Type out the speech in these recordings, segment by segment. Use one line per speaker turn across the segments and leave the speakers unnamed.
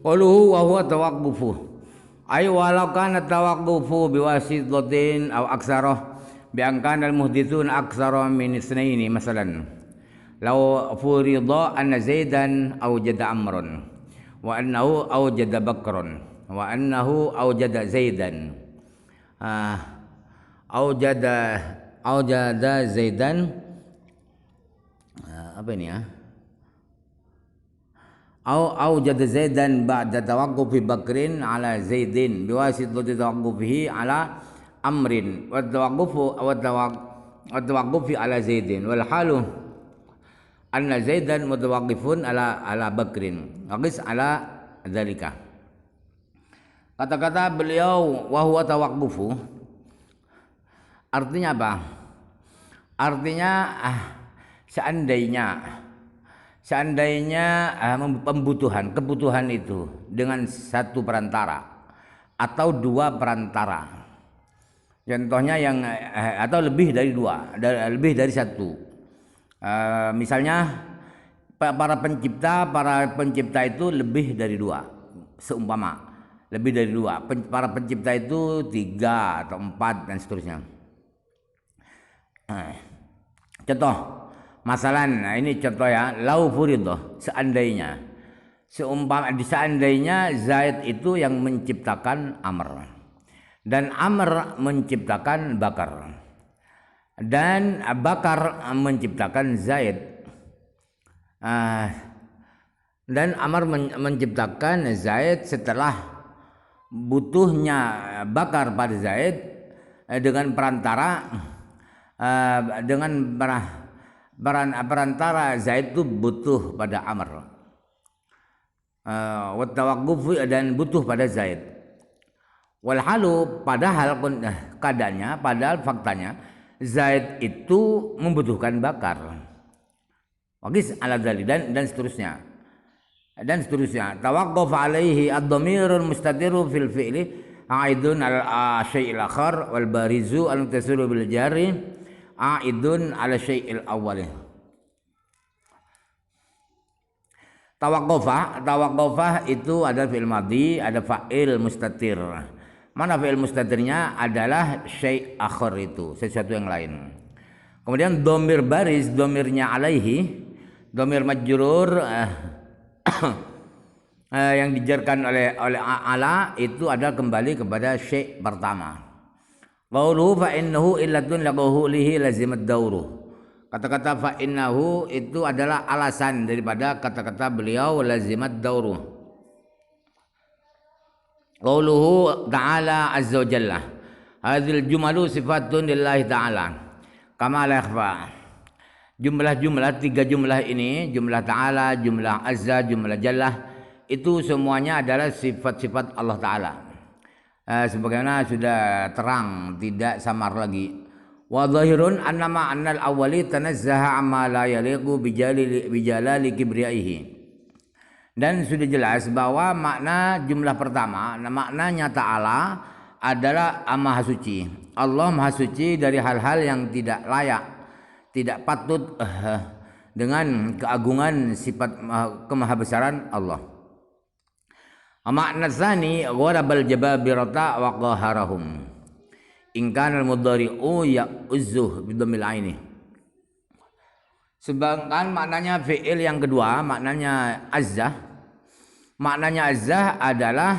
Qaluhu wa huwa tawaqqufu. Ay walau kana tawaqqufu biwasitatin aw aksarah bi an kana al-muhdithun aksara min itsnaini masalan. Law furida anna Zaidan awjada Amran wa annahu awjada Bakran wa annahu awjada Zaidan. Awjada Zaidan apa ini ya? Awjada Zaidan ba'da tawaqqufi Bakrin ala Zaidin biwasitati tawaqqufihi ala Amrin wa tawaqqufi ala Zaidin wal halu anna Zaidan mutawaqqifun ala Bakrin waqis ala dzalika. Kata-kata beliau wa huwa tawaqqufu artinya apa? Artinya seandainya kebutuhan itu dengan satu perantara atau dua perantara, contohnya yang atau lebih dari dua, lebih dari satu. Misalnya para pencipta itu lebih dari dua, seumpama lebih dari dua, para pencipta itu 3 atau 4 dan seterusnya. Contoh masalan, nah ini contoh ya, lau furidah, seandainya Zaid itu yang menciptakan Amr dan Amr menciptakan Bakar dan Bakar menciptakan Zaid dan Amr menciptakan Zaid setelah butuhnya Bakar pada Zaid dengan perantara Zaid itu butuh pada Amr, wa tawaqquf dan butuh pada Zaid. Wal halu, padahal faktanya Zaid itu membutuhkan Bakar. Waqis ala dzalik dan seterusnya. Tawaqqaf alaihi ad-dhamirul mustatiru fil fi'li aidun al syai'il akhar wal barizu al muttasilu bil jari aidun ala syai'il awwal. Tawaqqafah itu ada fi'il madhi, ada fa'il mustatir. Mana fi'il mustatirnya adalah syai' akhar, itu sesuatu yang lain. Kemudian dhamir baris, dhamirnya alaihi, dhamir majrur yang dijarkan oleh ala itu ada kembali kepada syai' pertama. Qauluhu fa innahu illatun liqaulihi lazimat dauruh. Kata-kata fa innahu itu adalah alasan daripada kata-kata beliau lazimat dauruh. Qauluhu ta'ala azza wa jalla. Hadzal jumalu sifatun lillahi ta'ala. Kama la yakhfa. Jumlah-jumlah, 3 jumlah ini, jumlah ta'ala, jumlah azza, jumlah jalla, itu semuanya adalah sifat-sifat Allah Ta'ala. Sebagaimana sudah terang, tidak samar lagi. Wa dhahirun annama annal awwali tanazzaha amma la yaliqu bijalali kibriyaihi. Dan sudah jelas bahwa makna jumlah pertama, maknanya ta'ala adalah maha suci. Allah maha suci dari hal-hal yang tidak layak, tidak patut dengan keagungan sifat kemahabesaran Allah. Makna tsani gharabal jababirata wa qaharahum. In kana al-mudhari'u ya'uzzuh bidhammil aini. Sedangkan maknanya fi'il yang kedua, maknanya azzah. Maknanya azzah adalah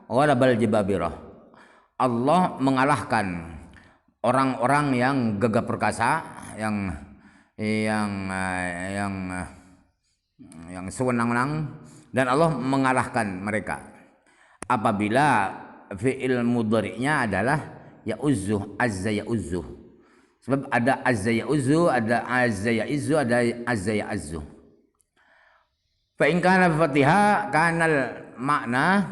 gharabal jababirah. Allah mengalahkan orang-orang yang gagah perkasa, yang sewenang-wenang, dan Allah mengalahkan mereka apabila fi'il mudhari'nya adalah ya'uzzuh, azza ya'uzzuh. Sebab ada azza ya'uzzu, ada azza ya'izzu, ada azza ya'azzu. Fa in kana fatihah kana makna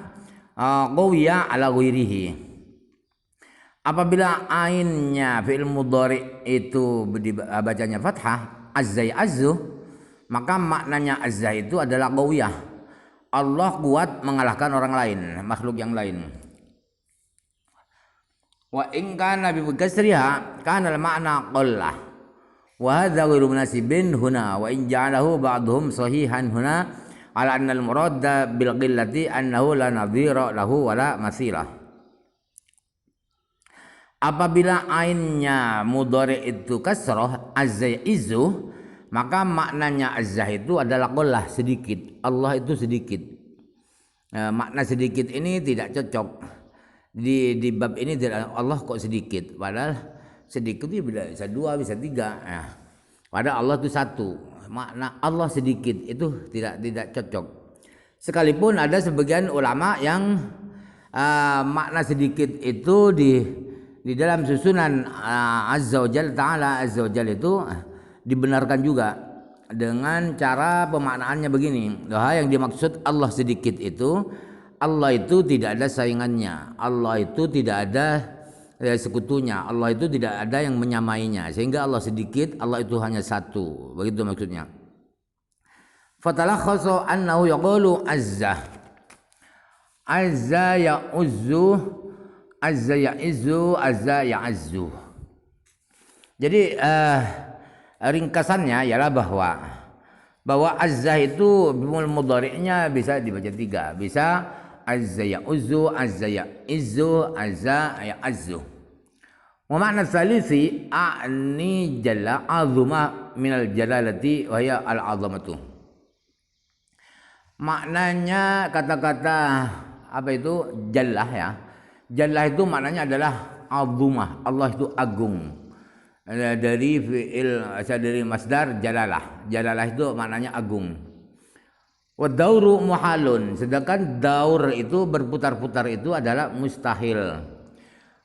qawiya ala ghairihi. Apabila ainnya fi'il mudhari itu bacanya fathah, azza ya'azzu, maka maknanya azza itu adalah qawiyah. Allah kuat mengalahkan orang lain, makhluk yang lain. Wa in kana bi kasriha kana al ma'na qallah. Wa hadza ghairu munasibin huna wa in ja'alahu ba'dhum sahihan huna ala annal murada bil qillati annahu la nadhira lahu wala masilah. Apabila ainnya mudhari itu kasrah azza izu, maka maknanya azza itu adalah qillah, sedikit. Allah itu sedikit. Makna sedikit ini tidak cocok di bab ini. Tidak, Allah kok sedikit, padahal sedikit itu bisa 2 bisa 3. Padahal Allah itu 1. Makna Allah sedikit itu tidak cocok. Sekalipun ada sebagian ulama yang makna sedikit itu di dalam susunan Azza wa Jalla Ta'ala Azza wa Jalla itu dibenarkan juga dengan cara pemaknaannya begini. Yang dimaksud Allah sedikit itu, Allah itu tidak ada saingannya, Allah itu tidak ada sekutunya, Allah itu tidak ada yang menyamainya, sehingga Allah sedikit, Allah itu hanya 1, begitu maksudnya. Fatalakhasu annahu yaqulu azza ya'uzzu, azza ya'izzu, azza ya'azzu. Jadi ringkasannya ialah bahwa azza itu mudhari'nya bisa dibaca 3, bisa azza ya'uzzu, azza ya'izzu, azza ya'azzu. Wa ma'na tsalisi a'ni jalla azuma minal jalalati wa hiya al-'azamatu. Maknanya kata-kata apa itu jallah ya. Jallah itu maknanya adalah azumah, Allah itu agung. Dari fi'il dari masdar jalalah. Jalalah itu maknanya agung. Wa dauru muhalun, sedangkan daur itu berputar-putar itu adalah mustahil.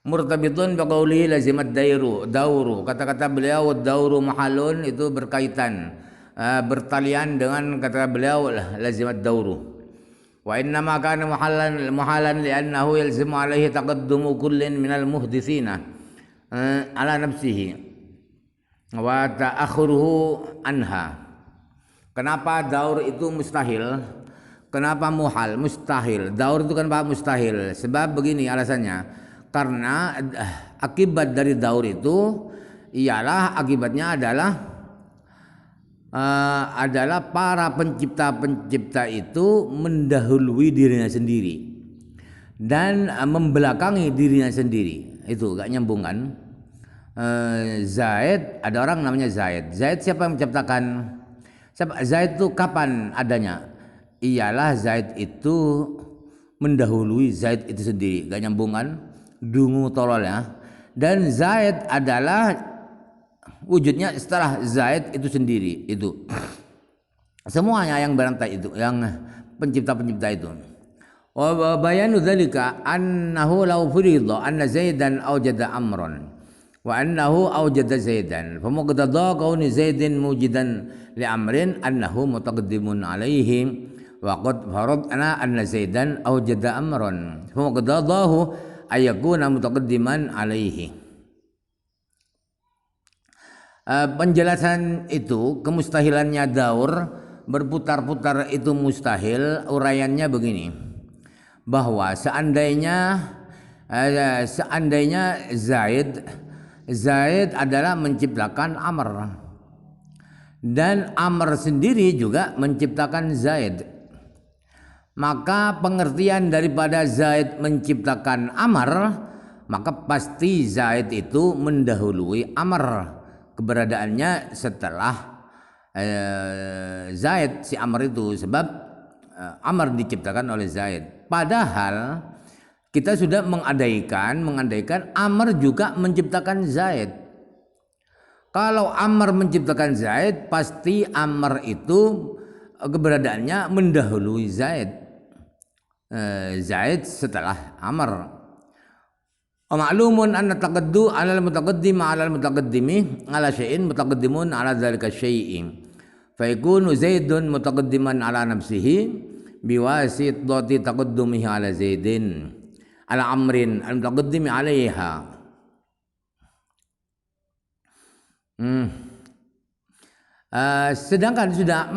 Murtabitun biqauli lazimat dauru. Kata-kata beliau dauru muhalun itu berkaitan bertalian dengan kata beliau lazimat dauru. Wa inna ma kana muhalan li'annahu yalzimu alaihi taqaddumu kullin minal muhditsina ala nafsihi wa ta'akhuruhu anha. Kenapa daur itu mustahil? Kenapa muhal? Mustahil. Daur itu kenapa mustahil? Sebab begini alasannya. Karena akibat dari daur itu ialah akibatnya adalah para pencipta-pencipta itu mendahului dirinya sendiri dan membelakangi dirinya sendiri. Itu gak nyambung kan? Zaid, ada orang namanya Zaid. Zaid siapa yang menciptakan? Zaid itu kapan adanya? Ialah Zaid itu mendahului Zaid itu sendiri. Gak nyambung kan? Dungu tolol ya. Dan Zaid adalah wujudnya setelah Zaid itu sendiri. Itu semuanya yang berantai itu, yang pencipta-pencipta itu. Wa bayanu dzalika annahu law furidha anna Zaidan awjada amran wa annahu awjada Zaidan fa muqtada kauni Zaidin mujidan li amrin annahu mutaqaddimun alaihi wa qad faradna anna Zaidan awjada amran fa muqtadahu ayakuna mutaqaddiman alaihi. Penjelasan itu kemustahilannya daur berputar-putar itu mustahil. Uraiannya begini, bahwa seandainya Zaid adalah menciptakan Amr dan Amr sendiri juga menciptakan Zaid, maka pengertian daripada Zaid menciptakan Amr, maka pasti Zaid itu mendahului Amr keberadaannya setelah Zaid, si Amr itu, sebab Amr diciptakan oleh Zaid. Padahal kita sudah mengandaikan Amr juga menciptakan Zaid. Kalau Amr menciptakan Zaid, pasti Amr itu keberadaannya mendahului Zaid. Zaid setelah Amr. Ma'lumun anna taqaddu 'ala al-mutaqaddim 'ala al-mutaqaddimi 'ala syai'in mutaqaddimun 'ala dzalika syai'in. Fa yakunu Zaidun mutaqaddiman 'ala nafsihi biwasitati taqaddumihi 'ala Zaidin 'ala amrin al-mutaqaddimi 'alaiha. Sedangkan sudah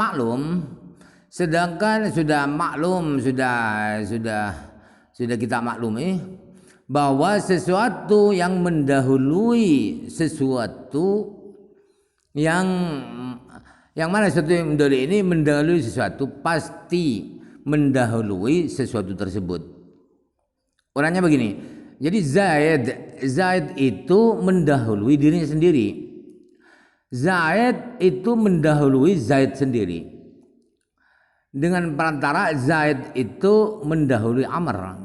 kita maklumi bahwa sesuatu yang mendahului sesuatu yang Yang mana sesuatu yang mendahului ini mendahului sesuatu, pasti mendahului sesuatu tersebut. Orangnya begini. Jadi Zaid itu mendahului dirinya sendiri. Zaid itu mendahului Zaid sendiri. Dengan perantara Zaid itu mendahului Amr.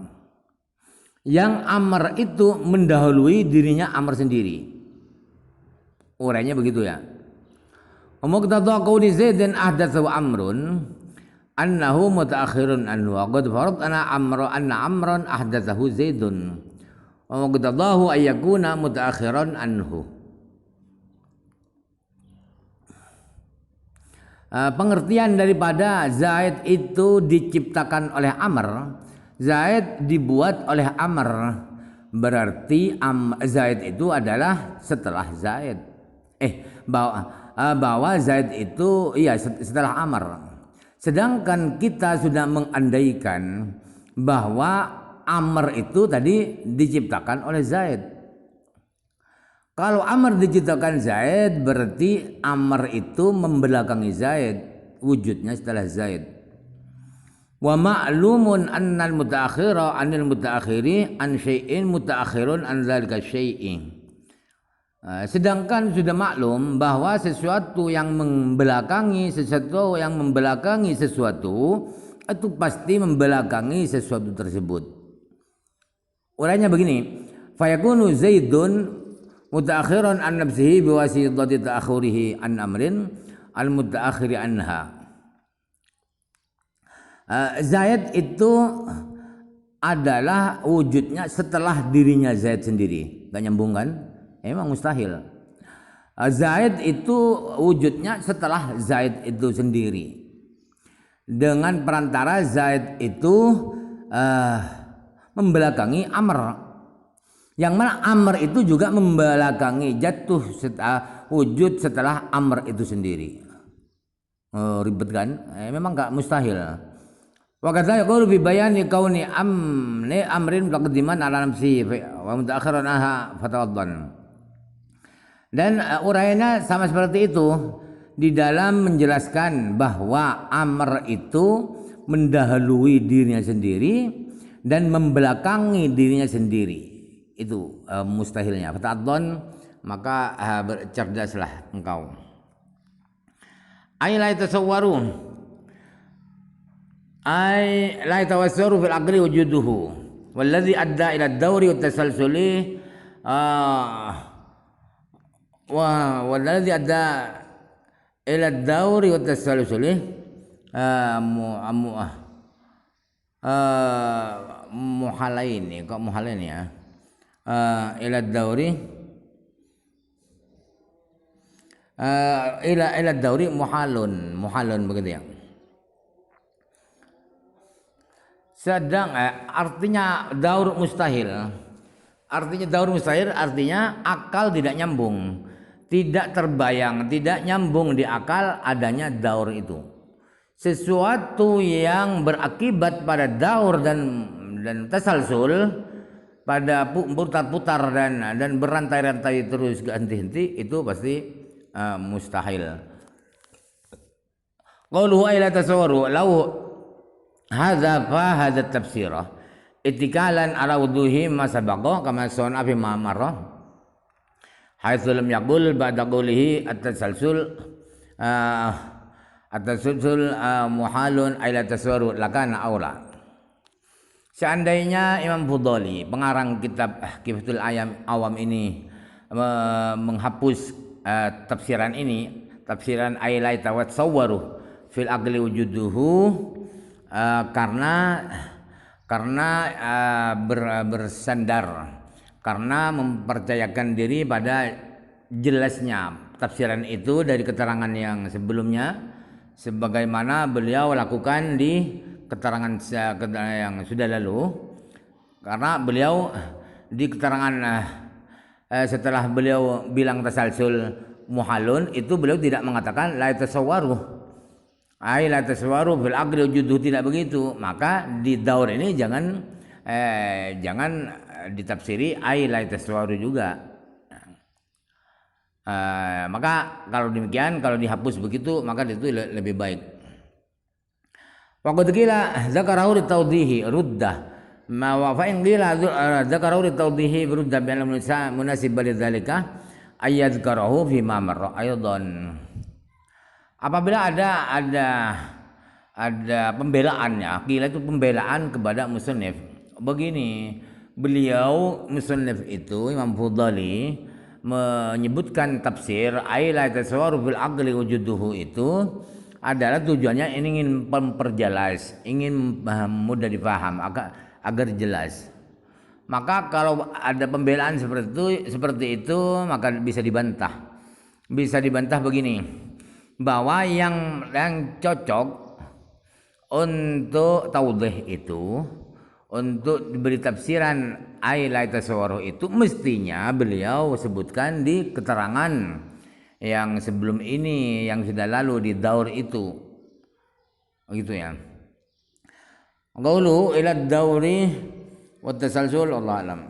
Yang Amr itu mendahului dirinya Amr sendiri. Urainya begitu ya. Muqtada qawli Zaidin ahdatsahu Amrun annahu mutaakhirun anhu wa qad faradna anna Amran ahdatsahu Zaidun. Wa muqtadahu ay yakuna mutaakhiran anhu. Pengertian daripada Zaid itu diciptakan oleh Amr, Zaid dibuat oleh Amr, berarti Zaid itu adalah setelah Zaid. Bahwa Zaid itu setelah Amr. Sedangkan kita sudah mengandaikan bahwa Amr itu tadi diciptakan oleh Zaid. Kalau Amr diciptakan Zaid, berarti Amr itu membelakangi Zaid, wujudnya setelah Zaid. Wa ma'lumun annal mutaakhira anil mutaakhiri an syai'in mutaakhirun an dzalika syai'in. Sedangkan sudah maklum bahwa sesuatu yang membelakangi sesuatu itu pasti membelakangi sesuatu tersebut. Urainya begini, fayakunu Zaidun mutaakhiran an nafsihi biwasitati ta'akhurihi an amrin al mutaakhiri anha. Zaid itu adalah wujudnya setelah dirinya Zaid sendiri. Gak nyambung kan? Emang mustahil. Zaid itu wujudnya setelah Zaid itu sendiri. Dengan perantara Zaid itu membelakangi Amr. Yang mana Amr itu juga membelakangi jatuh wujud setelah Amr itu sendiri. Ribet kan? Memang gak mustahil. Wa kadza yaqulu bi bayani kauni amrin taqdiman ala nafsi wa mutaakhiran aha fatawaddan. Dan urainya sama seperti itu di dalam menjelaskan bahwa Amr itu mendahului dirinya sendiri dan membelakangi dirinya sendiri. Itu mustahilnya. Fatawaddan, maka bercerdaslah engkau. Ay la yatasawwaru ay la yatawassaru fil aqli wujuduhu walladhi adda ila ad-dawri wat tasalsuli والذي أدى إلى الدور والتسلسل محالين kok muhalain ya إلى الدور إلى الدور muhalun begitu ya. Sedang artinya daur mustahil. Artinya daur mustahil artinya akal tidak nyambung. Tidak terbayang, tidak nyambung di akal adanya daur itu. Sesuatu yang berakibat pada daur dan tasalsul, pada putar-putar dan berantai-rantai terus ganti-ganti, itu pasti mustahil. Qauluhu ila tasawwaru law hadza fa hadza tafsirah itikalan ala wuduhi ma sabaqa kama sunna fi ma'marah haitsu lam yaqul ba'da qawlihi at-tasalsul muhalun ila tasawwur lakana aula. Seandainya Imam Fudhali pengarang kitab Kifatul Awam ini menghapus tafsiran ini, tafsiran ailai tawatsawwaru fil aqli wujuduhu, karena bersandar, karena mempercayakan diri pada jelasnya tafsiran itu dari keterangan yang sebelumnya, sebagaimana beliau lakukan di keterangan yang sudah lalu. Karena beliau di keterangan setelah beliau bilang tasalsul muhalun, itu beliau tidak mengatakan la tasawwaru ay la tasawwaru fil aqli wujuduhu, tidak begitu. Maka di daur ini jangan ditafsiri ay la tasawwaru juga. Maka kalau demikian, kalau dihapus begitu maka itu lebih baik. Waqad qila dzakarahu litawdihi ruddah ma wa fa in qila dzakarahu litawdihi ruddah bi anna munasib lidzalika ayyadzkarahu fi ma marra aidan. Apabila ada pembelaannya, qila itu pembelaan kepada musannif. Begini, beliau musannif itu Imam Fudhali menyebutkan tafsir la tasawwaru fil aqli wujuduhu itu adalah tujuannya ingin memperjelas, ingin mudah dipaham agar jelas. Maka kalau ada pembelaan seperti itu maka bisa dibantah. Bisa dibantah begini, bahwa yang cocok untuk taudih itu, untuk diberi tafsiran la tasawwaru itu mestinya beliau sebutkan di keterangan yang sebelum ini, yang sudah lalu di daur itu, begitu ya. Qaulu ila dauri wa tasalsul, Allah alam.